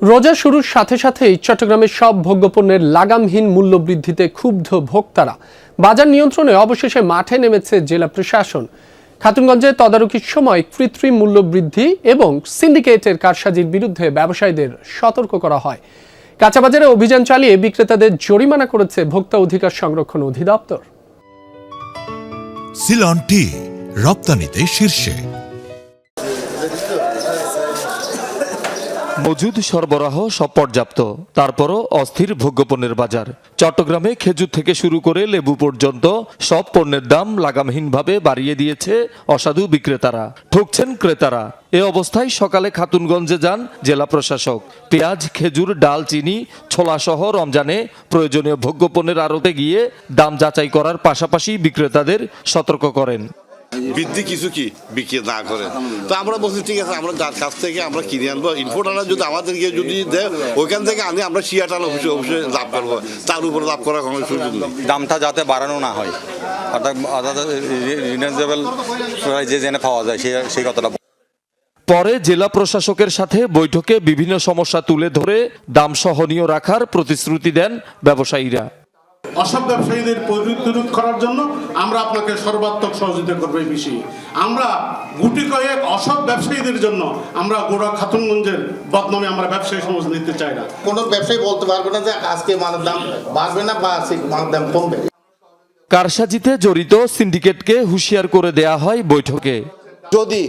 রোজা শুরুর সাথে সাথেই চট্টগ্রামের সব ভোগ্যপণ্যের লাগামহীন মূল্যবৃদ্ধিতে ক্ষুব্ধ ভোক্তারা। বাজার নিয়ন্ত্রণে অবশেষে মাঠে নেমেছে জেলা প্রশাসন। খাতুনগঞ্জে তদারকির সময় কৃত্রিম মূল্যবৃদ্ধি এবং সিন্ডিকেটের কারসাজির বিরুদ্ধে ব্যবসায়ীদের সতর্ক করা হয়। কাঁচাবাজারে অভিযান চালিয়ে বিক্রেতাদের জরিমানা করেছে ভোক্তা অধিকার সংরক্ষণ অধিদপ্তর। সিলন টি রপ্তানিতে শীর্ষে। মজুদ সরবরাহ সব পর্যাপ্ত, তারপরও অস্থির ভোগ্যপণ্যের বাজার। চট্টগ্রামে খেজুর থেকে শুরু করে লেবু পর্যন্ত সব পণ্যের দাম লাগামহীনভাবে বাড়িয়ে দিয়েছে অসাধু বিক্রেতারা। ঠকছেন ক্রেতারা। এ অবস্থায় সকালে খাতুনগঞ্জে যান জেলা প্রশাসক। পেঁয়াজ, খেজুর, ডাল, চিনি, ছোলা সহ রমজানে প্রয়োজনীয় ভোগ্যপণ্যের আড়তে গিয়ে দাম যাচাই করার পাশাপাশি বিক্রেতাদের সতর্ক করেন। বৃদ্ধি কিছু কি বিক্রি না করে, তো আমরা বলছি ঠিক আছে, আমরা যার কাছ থেকে আমরা কিনে আনবো, ইনফোটানা যদি আমাদেরকে যদি দেয় ওইখান থেকে আনি, আমরা শিয়াটাল অবশ্যই লাভ করবো, তার উপরে লাভ করার কোনো সুযোগ নেই। দামটা যাতে বাড়ানো না হয়, অর্থাৎ রিজনেবল যে জেনে পাওয়া যায় সেই কথাটা। পরে জেলা প্রশাসকের সাথে বৈঠকে বিভিন্ন সমস্যা তুলে ধরে দাম সহনীয় রাখার প্রতিশ্রুতি দেন ব্যবসায়ীরা। অসৎ ব্যবসায়ীদের প্রতিরোধ করার জন্য আমরা আপনাকে সর্বাত্মক সহযোগিতা করবো। এই বিষয়ে আমরা গুটি কয়েক অসৎ ব্যবসায়ীদের জন্য আমরা গোড়া খাতুনগঞ্জের বদনামে আমরা ব্যবসায়ী সমাজ নিতে চাই না। কোনো ব্যবসায়ী বলতে পারবে না যে আজকে মালের দাম বাড়বে না বা মালের দাম কমবে। কারসাজিতে জড়িত সিন্ডিকেটকে হুঁশিয়ার করে দেয়া হয় বৈঠকে। যদি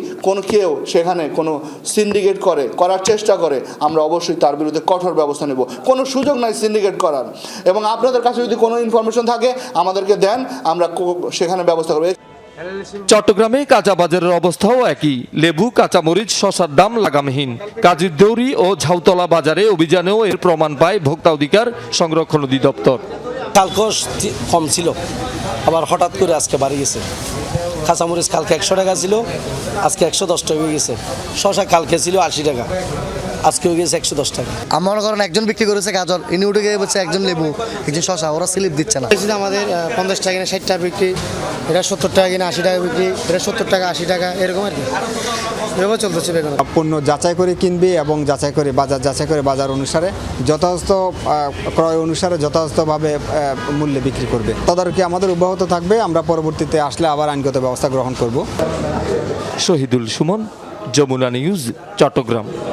কেউ সেখানে কোনো সিন্ডিকেট করার চেষ্টা করে, আমরা অবশ্যই তার বিরুদ্ধে কঠোর ব্যবস্থা নেব। কোনো সুযোগ নাই সিন্ডিকেট করার, এবং আপনাদের কাছে যদি কোনো ইনফরমেশন থাকে আমাদেরকে দেন, আমরা সেখানে ব্যবস্থা করব। চট্টগ্রামে কাঁচা বাজারের অবস্থাও একই। লেবু, কাঁচামরিচ, শসার দাম লাগামহীন। কাজীর দেউরি ও ঝাউতলা বাজারে অভিযানেও এর প্রমাণ পায় ভোক্তা অধিকার সংরক্ষণ অধিদপ্তর। কালকে কম ছিল, আবার হঠাৎ করে আজকে বাড়ি গেছে। কাঁচামরিচ কালকে 100 টাকা ছিল, আজকে 110 টাকা হয়ে গেছে। শসা কালকে ছিল 80 টাকা, আজকে হয়ে গেছে 110 টাকা। আমার কারণ একজন বিক্রি করেছে গাজর, ইনি উঠে গিয়ে বলছে একজন লেবু, একজন শসা, ওরা স্লিপ দিচ্ছে না। আমাদের 50 টাকা কিনা 60 টাকা বিক্রি, এটা 70 টাকা কিনা 80 টাকা বিক্রি, এটা 70 টাকা 80 টাকা, এরকম আর কি এভাবে চলতেছে। বেগুন পণ্য যাচাই করে কিনবে এবং যাচাই করে বাজার অনুসারে যথাযথ ক্রয় অনুসারে যথাযথভাবে মূল্যে বিক্রি করবে। তদারকি আমাদের অব্যাহত থাকবে। আমরা পরবর্তীতে আসলে আবার আইনগত ব্যবস্থা গ্রহণ করব। শহীদুল সুমন, যমুনা নিউজ, চট্টগ্রাম।